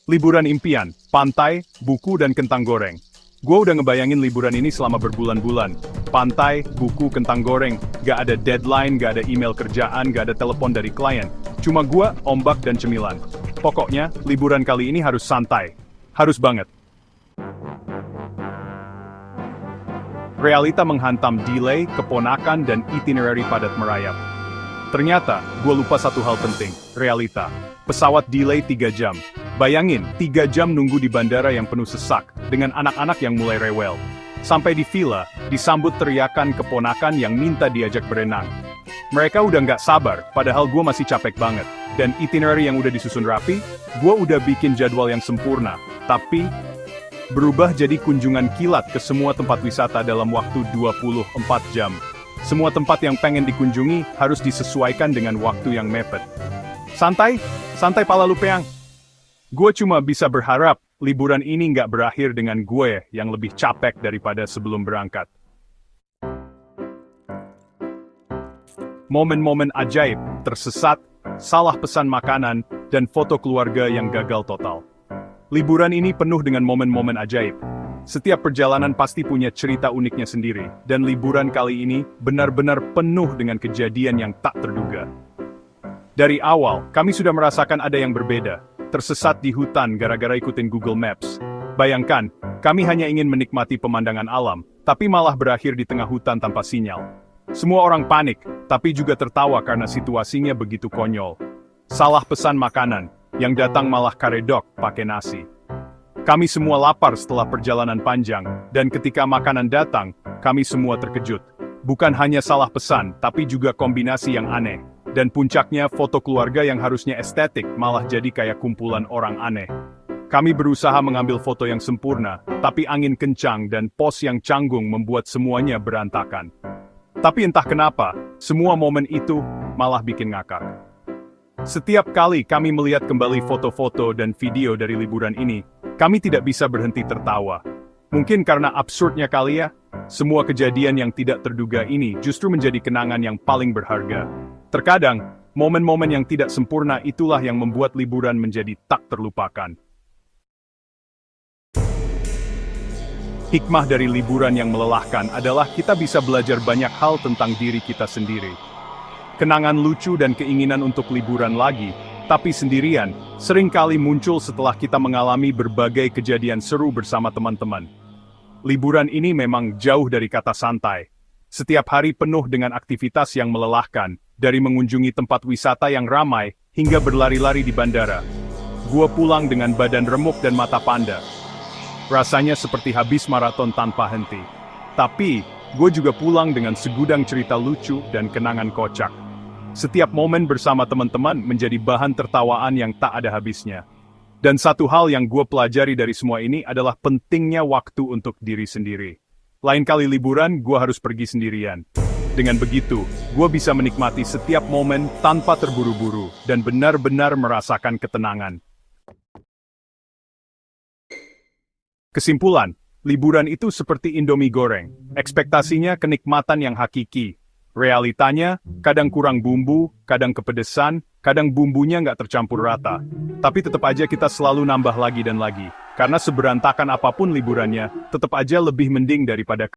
Liburan impian, pantai, buku, dan kentang goreng. Gue udah ngebayangin liburan ini selama berbulan-bulan. Pantai, buku, kentang goreng, gak ada deadline, gak ada email kerjaan, gak ada telepon dari klien. Cuma gue, ombak, dan cemilan. Pokoknya, liburan kali ini harus santai. Harus banget. Realita menghantam delay, keponakan, dan itinerary padat merayap. Ternyata, gue lupa satu hal penting, realita. Pesawat delay 3 jam. Bayangin, 3 jam nunggu di bandara yang penuh sesak, dengan anak-anak yang mulai rewel. Sampai di villa, disambut teriakan keponakan yang minta diajak berenang. Mereka udah nggak sabar, padahal gue masih capek banget. Dan itinerary yang udah disusun rapi, gue udah bikin jadwal yang sempurna. Tapi, berubah jadi kunjungan kilat ke semua tempat wisata dalam waktu 24 jam. Semua tempat yang pengen dikunjungi harus disesuaikan dengan waktu yang mepet. Santai, santai pala lu peang. Gue cuma bisa berharap liburan ini nggak berakhir dengan gue yang lebih capek daripada sebelum berangkat. Momen-momen ajaib, tersesat, salah pesan makanan, dan foto keluarga yang gagal total. Liburan ini penuh dengan momen-momen ajaib. Setiap perjalanan pasti punya cerita uniknya sendiri, dan liburan kali ini benar-benar penuh dengan kejadian yang tak terduga. Dari awal, kami sudah merasakan ada yang berbeda, tersesat di hutan gara-gara ikutin Google Maps. Bayangkan, kami hanya ingin menikmati pemandangan alam, tapi malah berakhir di tengah hutan tanpa sinyal. Semua orang panik, tapi juga tertawa karena situasinya begitu konyol. Salah pesan makanan, yang datang malah karedok pakai nasi. Kami semua lapar setelah perjalanan panjang, dan ketika makanan datang, kami semua terkejut. Bukan hanya salah pesan, tapi juga kombinasi yang aneh. Dan puncaknya foto keluarga yang harusnya estetik malah jadi kayak kumpulan orang aneh. Kami berusaha mengambil foto yang sempurna, tapi angin kencang dan pose yang canggung membuat semuanya berantakan. Tapi entah kenapa, semua momen itu malah bikin ngakak. Setiap kali kami melihat kembali foto-foto dan video dari liburan ini, kami tidak bisa berhenti tertawa. Mungkin karena absurdnya kali ya, semua kejadian yang tidak terduga ini justru menjadi kenangan yang paling berharga. Terkadang, momen-momen yang tidak sempurna itulah yang membuat liburan menjadi tak terlupakan. Hikmah dari liburan yang melelahkan adalah kita bisa belajar banyak hal tentang diri kita sendiri. Kenangan lucu dan keinginan untuk liburan lagi, tapi sendirian, seringkali muncul setelah kita mengalami berbagai kejadian seru bersama teman-teman. Liburan ini memang jauh dari kata santai. Setiap hari penuh dengan aktivitas yang melelahkan, dari mengunjungi tempat wisata yang ramai, hingga berlari-lari di bandara. Gua pulang dengan badan remuk dan mata panda. Rasanya seperti habis maraton tanpa henti. Tapi, gue juga pulang dengan segudang cerita lucu dan kenangan kocak. Setiap momen bersama teman-teman menjadi bahan tertawaan yang tak ada habisnya. Dan satu hal yang gue pelajari dari semua ini adalah pentingnya waktu untuk diri sendiri. Lain kali liburan, gue harus pergi sendirian. Dengan begitu, gue bisa menikmati setiap momen tanpa terburu-buru dan benar-benar merasakan ketenangan. Kesimpulan, liburan itu seperti Indomie goreng. Ekspektasinya kenikmatan yang hakiki. Realitanya, kadang kurang bumbu, kadang kepedesan, kadang bumbunya nggak tercampur rata. Tapi tetap aja kita selalu nambah lagi dan lagi. Karena seberantakan apapun liburannya, tetap aja lebih mending daripada